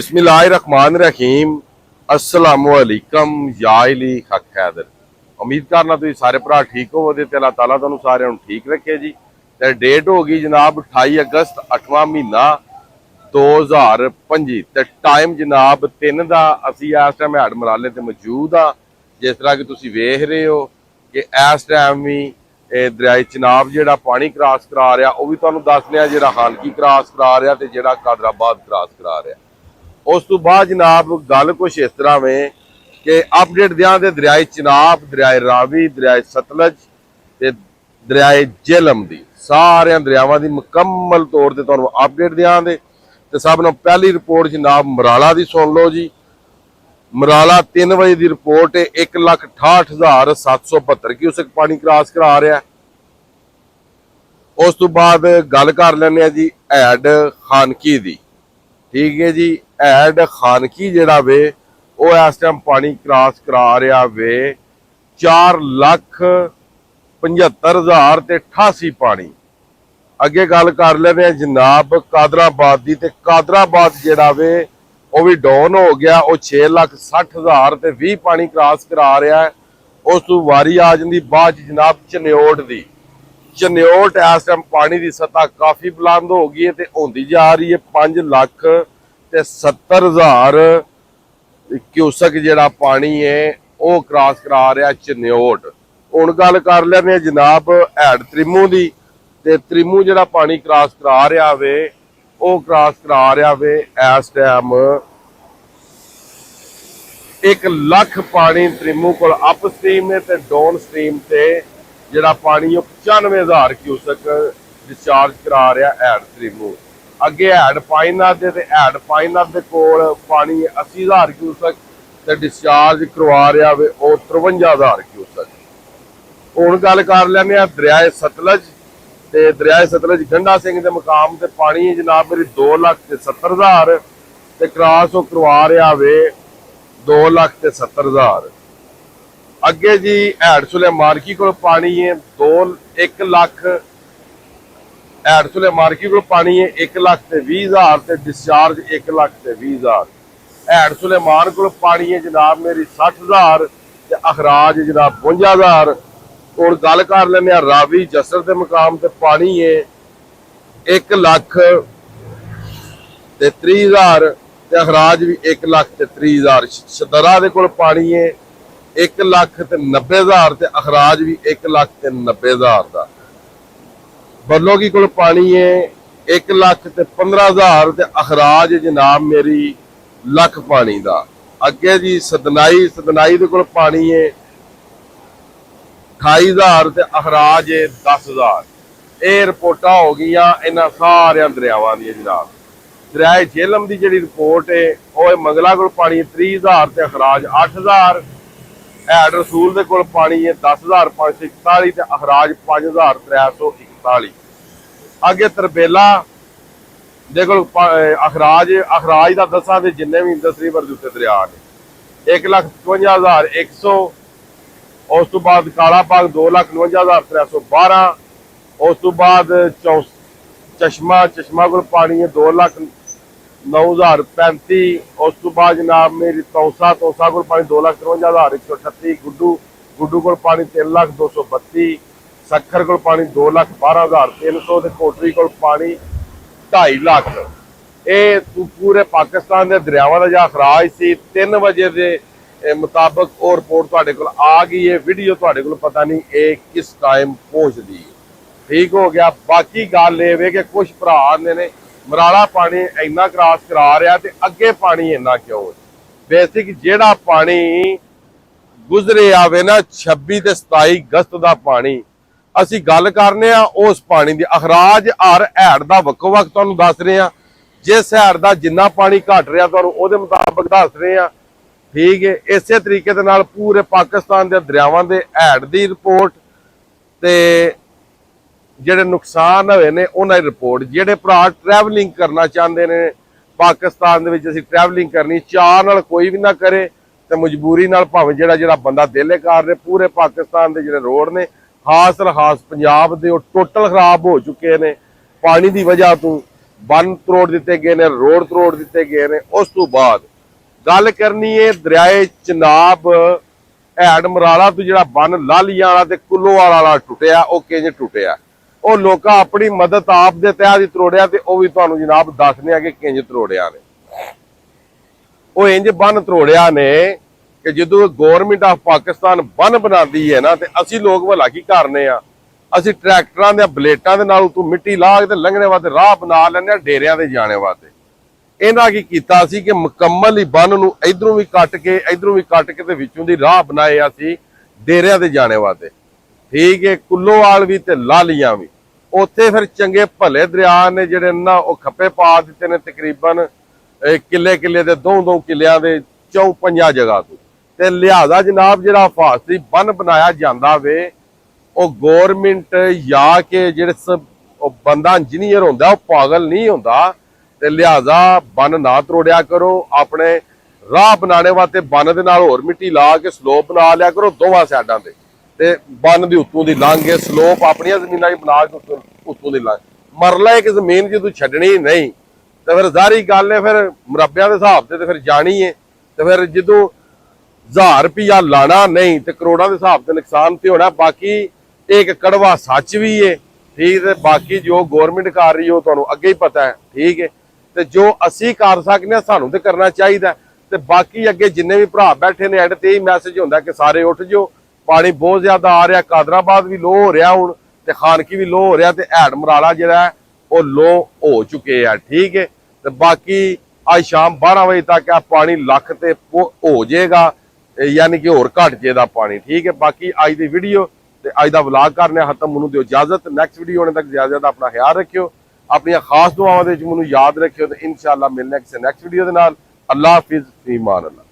बिस्मिल्लाहिर्रहमानिर्रहीम अस्सलामुअलैकुम या अली हक हैदर। उम्मीद करना तुम सारे भरा ठीक हो ते अल्लाह ताला तुहानू सारिਆਂ ਨੂੰ ठीक रखे जी। ते डेट हो गई जनाब 28 अगस्त 8वां महीना 2025 ते टाइम जनाब 3 ਦਾ। ਅਸੀਂ ਇਸ ਟਾਈਮ ਹੈਡ ਮਰਾਲੇ ਤੇ ਮੌਜੂਦ ਆ। ਜਿਸ ਤਰ੍ਹਾਂ ਕਿ ਤੁਸੀਂ ਵੇਖ ਰਹੇ ਹੋ ਕਿ ਇਸ ਟਾਈਮ ਵੀ ਦਰਿਆਏ ਚਨਾਬ ਜਿਹੜਾ ਪਾਣੀ ਕ੍ਰਾਸ ਕਰਾ ਰਿਹਾ, ਉਹ ਵੀ ਤੁਹਾਨੂੰ ਦੱਸ ਲਿਆ, ਜਿਹੜਾ ਹਾਨਕੀ ਕ੍ਰਾਸ ਕਰਾ ਰਿਹਾ ਤੇ ਜਿਹੜਾ ਕਾਦਰਾਬਾਦ ਕ੍ਰਾਸ ਕਰਾ ਰਿਹਾ। उस तो बाद जनाब गल कुछ इस तरह में कि अपडेट दें दरियाए चिनाब, दरियाए रावी, दरियाए सतलज ते दरियाए झेलम की सारे दरियावां की मुकम्मल तौर पर तुहानू अपडेट देंगे। तो सब नाल पहली रिपोर्ट जनाब मराला की सुन लो जी। मराला 3 बजे की रिपोर्ट है, 1,68,772 क्यूसेक पानी क्रॉस करा रहा है। उस तो बाद गल कर लैंदे जी हैड खानकी की। ठीक है जी, हैड खानकी जिहड़ा वे वो इस टाइम पानी क्रॉस करा रहा वे 4,75,000 ते 88 पानी। अगे गल कर लेने जनाब कादराबाद की। कादराबाद जिहड़ा वे वो भी डाउन हो गया, वो 6,60,000 ते 20 पानी क्रॉस करा रहा है। उस तो वारी आ जाती बाद जनाब चन्योट की। चन्योट इस टाइम पानी की सतह काफ़ी बुलंद हो गई है तो होंदी जा रही है 5,70,000 क्यूसक जिहड़ा पानी है वो क्रॉस करा रहा चन्योट। हुण गल कर लैंदे जनाब हैड त्रिमू की। ते त्रिमू जिहड़ा पानी क्रॉस करा रहा वे वो क्रॉस करा रहा वे इस टाइम 1 लाख पानी त्रिमू को अप स्ट्रीम ने ते डाउन स्ट्रीम से जिहड़ा पानी 95,000 क्यूसक डिस्चार्ज करा रहा हैड त्रिमू। अगे हैड पाईनाथ ते हैड पाईनाथ दे कोल पानी 80,000 क्यूसक ते डिस्चार्ज करवा रहा वे 53,000 क्यूसक। हुण गल कर लैंदे दरियाए सतलज ते दरियाए सतलज गंडा सिंह के मुकाम ते पानी जनाब मेरी 2,70,000 ते क्रॉस वो करवा रहा वे 2,70,000। अगे जी हैड सुलेमानकी को पानी है 1 लाख। हैड सुलेमानकी को पानी है 1,20,000 ते डिस्चार्ज 1,20,000। हैड सुलेमान को पानी है जनाब मेरी 60,000 ते अखराज जनाब 52,000। और गल कर लेने रावी जसर के मुकाम ते पानी है 1,30,000 ते अखराज भी 1,30,000। शदरा के कोल पानी है 1,90,000 ते अखराज भी 1,90,000 का। बरलोगी को पानी है 1,15,000 ते अखराज जनाब मेरी लख पानी का। अगे जी सदनाई के कोल पानी है 28,000 ते अखराज 10,000। ये रिपोर्टां हो गई इन्हां सारे दरियावां दी जनाब। दरियाए झेलम की जी रिपोर्ट है वो मंगला को पानी 30,000 ते अखराज 8,000। हैड रसूल के कोल पानी है 10,541 ते अखराज 5,341। अगे तरबेला दे कोल अखराज का दसा दे जिन्ने भी इंडस रिवर के उत्ते दरिया ने 1,55,100। उस तो बाद काला बाग 2,49,312। उस तो बाद चश्मा को पानी है 2,09,035। उस तो बाद जनाब मेरी तौसा को पानी 2,53,138। गुड्डू को पानी 3,232। सखर को पानी 2,12,300 ते कोटरी को पानी 2.5 लाख। ये पूरे पाकिस्तान के दरियावां का जो अखराज से 3 बजे के मुताबिक और रिपोर्ट तुहाडे कोल आ गई है। वीडियो तुहाडे कोल पता नहीं ये किस टाइम पहुँचती है। ठीक हो गया। बाकी गल ये कि कुछ भरा आंदे ने मराला पानी इन्ना क्रॉस करा रहा तो अगे पानी इन्ना क्यों। बेसिक जिहड़ा पानी गुजरे आवे ना 26 ते 27 अगस्त का पानी असी गल करने उस पानी की। अखराज हर हैड का वक्को वक्त तुहानू दस रहे हैं। जिस हैड का जिन्ना पानी घट रहा तुहानू उहदे मुताबिक दस रहे हैं। ठीक है। इस तरीके दे नाल पूरे पाकिस्तान के दरियावां दे हैड की रिपोर्ट ते ਜਿਹੜੇ नुकसान ਹੋਏ ਨੇ ਉਹਨਾਂ ਦੀ ਰਿਪੋर्ट। ਜਿਹੜੇ ਭਰਾ ट्रैवलिंग करना चाहते हैं पाकिस्तान ਦੇ ਵਿੱਚ ਅਸੀਂ ट्रैवलिंग करनी ਚਾਹ ਨਾਲ ਕੋਈ ਵੀ ਨਾ ਕਰੇ ਤੇ ਮਜਬੂਰੀ ਨਾਲ ਭਾਵੇਂ ਜਿਹੜਾ ਬੰਦਾ ਦਿਲ ਕਰ ਰਿਹਾ। पूरे पाकिस्तान ਦੇ ਜਿਹੜੇ ਰੋਡ ਨੇ खास पंजाब ਦੇ ਉਹ टोटल खराब हो चुके हैं पानी की वजह तो। ਬੰਨ ਤਰੋੜ ਦਿੱਤੇ ਗਏ ਨੇ, ਰੋਡ ਤਰੋੜ ਦਿੱਤੇ ਗਏ ਨੇ। ਉਸ ਤੋਂ ਬਾਅਦ ਗੱਲ ਕਰਨੀ ਹੈ ਦਰਿਆਏ ਚਨਾਬ ਹੈਡ ਮਰਾਲਾ ਤੋਂ ਜਿਹੜਾ ਬੰਨ ਲਾਲੀਆਂ ਵਾਲਾ ਤੇ ਕੁੱਲੋਵਾਲ ਵਾਲਾ ਟੁੱਟਿਆ, ਉਹ ਕਿੰਜ ਟੁੱਟਿਆ, ਉਹ ਲੋਕਾਂ ਆਪਣੀ ਮਦਦ ਆਪ ਦੇ ਤਹਿਤ ਹੀ ਤਰੋੜਿਆ, ਤੇ ਉਹ ਵੀ ਤੁਹਾਨੂੰ ਜਨਾਬ ਦੱਸਦੇ ਆ ਕਿ ਕਿੰਜ ਤਰੋੜਿਆ ਨੇ। ਉਹ ਇੰਜ ਬੰਨ ਤਰੋੜਿਆ ਨੇ ਕਿ ਜਦੋਂ ਗਵਰਨਮੈਂਟ ਆਫ ਪਾਕਿਸਤਾਨ ਬੰਨ ਬਣਾਉਂਦੀ ਹੈ ਨਾ, ਤੇ ਅਸੀਂ ਲੋਕ ਭਲਾ ਕੀ ਕਰਨੇ ਆ, ਅਸੀਂ ਟਰੈਕਟਰਾਂ ਦੇ ਬਲੇਟਾਂ ਦੇ ਨਾਲ ਉਤੋਂ ਮਿੱਟੀ ਲਾ ਕੇ ਤੇ ਲੰਘਣੇ ਵਾਸਤੇ ਰਾਹ ਬਣਾ ਲੈਂਦੇ ਆ ਡੇਰਿਆਂ ਦੇ ਜਾਣੇ ਵਾਸਤੇ। ਇਹਨਾਂ ਕੀ ਕੀਤਾ ਸੀ ਕਿ ਮੁਕੰਮਲ ਹੀ ਬੰਨ ਨੂੰ ਇਧਰੋਂ ਵੀ ਕੱਟ ਕੇ ਇਧਰੋਂ ਵੀ ਕੱਟ ਕੇ ਤੇ ਵਿੱਚੋਂ ਦੀ ਰਾਹ ਬਣਾਏ ਅਸੀਂ ਡੇਰਿਆਂ ਦੇ ਜਾਣੇ ਵਾਸਤੇ, ਠੀਕ ਹੈ। ਕੁੱਲੋਵਾਲ ਵੀ ਤੇ ਲਾਲੀਆਂ ਵੀ, ਉੱਥੇ ਫਿਰ ਚੰਗੇ ਭਲੇ ਦਰਿਆ ਨੇ ਜਿਹੜੇ ਨਾ ਉਹ ਖੱਪੇ ਪਾ ਦਿੱਤੇ ਨੇ, ਤਕਰੀਬਨ ਕਿੱਲੇ ਦੇ 2-2 ਕਿੱਲਿਆਂ ਦੇ 4-5 ਜਗ੍ਹਾ ਤੋਂ। ਤੇ ਲਿਹਾਜ਼ਾ ਜਨਾਬ ਜਿਹੜਾ ਹਿਫਾਜ਼ਤੀ ਬੰਨ ਬਣਾਇਆ ਜਾਂਦਾ ਵੇ, ਉਹ ਗੌਰਮੈਂਟ ਜਾਂ ਕਿ ਜਿਹੜੇ ਉਹ ਬੰਦਾ ਇੰਜੀਨੀਅਰ ਹੁੰਦਾ ਉਹ ਪਾਗਲ ਨਹੀਂ ਹੁੰਦਾ, ਤੇ ਲਿਹਾਜ਼ਾ ਬੰਨ ਨਾ ਤਰੋੜਿਆ ਕਰੋ। ਆਪਣੇ ਰਾਹ ਬਣਾਉਣੇ ਵਾਸਤੇ ਬੰਨ ਦੇ ਨਾਲ ਹੋਰ ਮਿੱਟੀ ਲਾ ਕੇ ਸਲੋਪ ਬਣਾ ਲਿਆ ਕਰੋ ਦੋਵਾਂ ਸਾਈਡਾਂ ਤੇ ਬੰਨ ਦੇ ਉੱਤੋਂ ਦੀ ਲੰਘ ਕੇ ਸਲੋਪ ਆਪਣੀਆਂ ਜ਼ਮੀਨਾਂ 'ਚ ਬਣਾ ਕੇ ਉੱਤੋਂ ਦੀ ਲੰਘ। ਮਰਲਾ ਇੱਕ ਜ਼ਮੀਨ ਜੇ ਤੂੰ ਛੱਡਣੀ ਨਹੀਂ ਤੇ ਫਿਰ ਜ਼ਾਹਰੀ ਗੱਲ ਹੈ, ਫਿਰ ਮੁਰੱਬਿਆਂ ਦੇ ਹਿਸਾਬ ਤੇ ਫਿਰ ਜਾਣੀ ਹੈ। ਤੇ ਫਿਰ ਜਦੋਂ 1000 ਰੁਪਇਆ ਲਾਣਾ ਨਹੀਂ ਤੇ ਕਰੋੜਾਂ ਦੇ ਹਿਸਾਬ ਤੇ ਨੁਕਸਾਨ ਤੇ ਹੋਣਾ। ਬਾਕੀ ਇੱਕ ਕੜਵਾ ਸੱਚ ਵੀ ਹੈ, ਠੀਕ ਹੈ। ਬਾਕੀ ਜੋ ਗਵਰਨਮੈਂਟ ਕਰ ਰਹੀ ਉਹ ਤੁਹਾਨੂੰ ਅੱਗੇ ਹੀ ਪਤਾ ਹੈ, ਠੀਕ ਹੈ। ਤੇ ਜੋ ਅਸੀਂ ਕਰ ਸਕਦੇ ਹਾਂ ਸਾਨੂੰ ਤੇ ਕਰਨਾ ਚਾਹੀਦਾ। ਤੇ ਬਾਕੀ ਅੱਗੇ ਜਿੰਨੇ ਵੀ ਭਰਾ ਬੈਠੇ ਨੇ ਐਡ ਤੇ ਹੀ ਮੈਸੇਜ ਹੁੰਦਾ ਕਿ ਸਾਰੇ ਉੱਠ ਜਾਓ, ਪਾਣੀ ਬਹੁਤ ਜ਼ਿਆਦਾ ਆ ਰਿਹਾ, ਕਾਦਰਾਬਾਦ ਵੀ ਲੋ ਹੋ ਰਿਹਾ ਹੁਣ, ਤੇ ਖਾਨਕੀ ਵੀ ਲੋ ਹੋ ਰਿਹਾ, ਤੇ ਹੈਡ ਮਰਾਲਾ ਜਿਹੜਾ ਉਹ ਲੋ ਹੋ ਚੁੱਕੇ ਆ, ਠੀਕ ਹੈ। ਤੇ ਬਾਕੀ ਅੱਜ ਸ਼ਾਮ 12 ਵਜੇ ਤੱਕ ਆ ਪਾਣੀ ਲੱਖ ਤੇ ਹੋ ਜਾਏਗਾ, ਯਾਨੀ ਕਿ ਹੋਰ ਘਟ ਜਾਏਗਾ ਪਾਣੀ, ਠੀਕ ਹੈ। ਬਾਕੀ ਅੱਜ ਦੀ ਵੀਡੀਓ ਤੇ ਅੱਜ ਦਾ ਵਲੌਗ ਕਰਨੇ ਖਤਮ। ਮੈਨੂੰ ਦਿਓ ਇਜਾਜ਼ਤ, ਨੈਕਸਟ ਵੀਡੀਓ ਆਉਣੇ ਤੱਕ ਜ਼ਿਆਦਾ ਆਪਣਾ ਖਿਆਲ ਰੱਖਿਓ, ਆਪਣੀਆਂ ਖਾਸ ਦੁਆਵਾਂ ਦੇ ਵਿੱਚ ਮੈਨੂੰ ਯਾਦ ਰੱਖਿਓ, ਤੇ ਇਨਸ਼ਾਅੱਲਾ ਮਿਲਣਾ ਕਿਸੇ ਨੈਕਸਟ ਵੀਡੀਓ ਦੇ ਨਾਲ। ਅੱਲਾ ਹਾਫਿਜ਼, ਫੀ ਅਮਾਨ ਅੱਲਾ।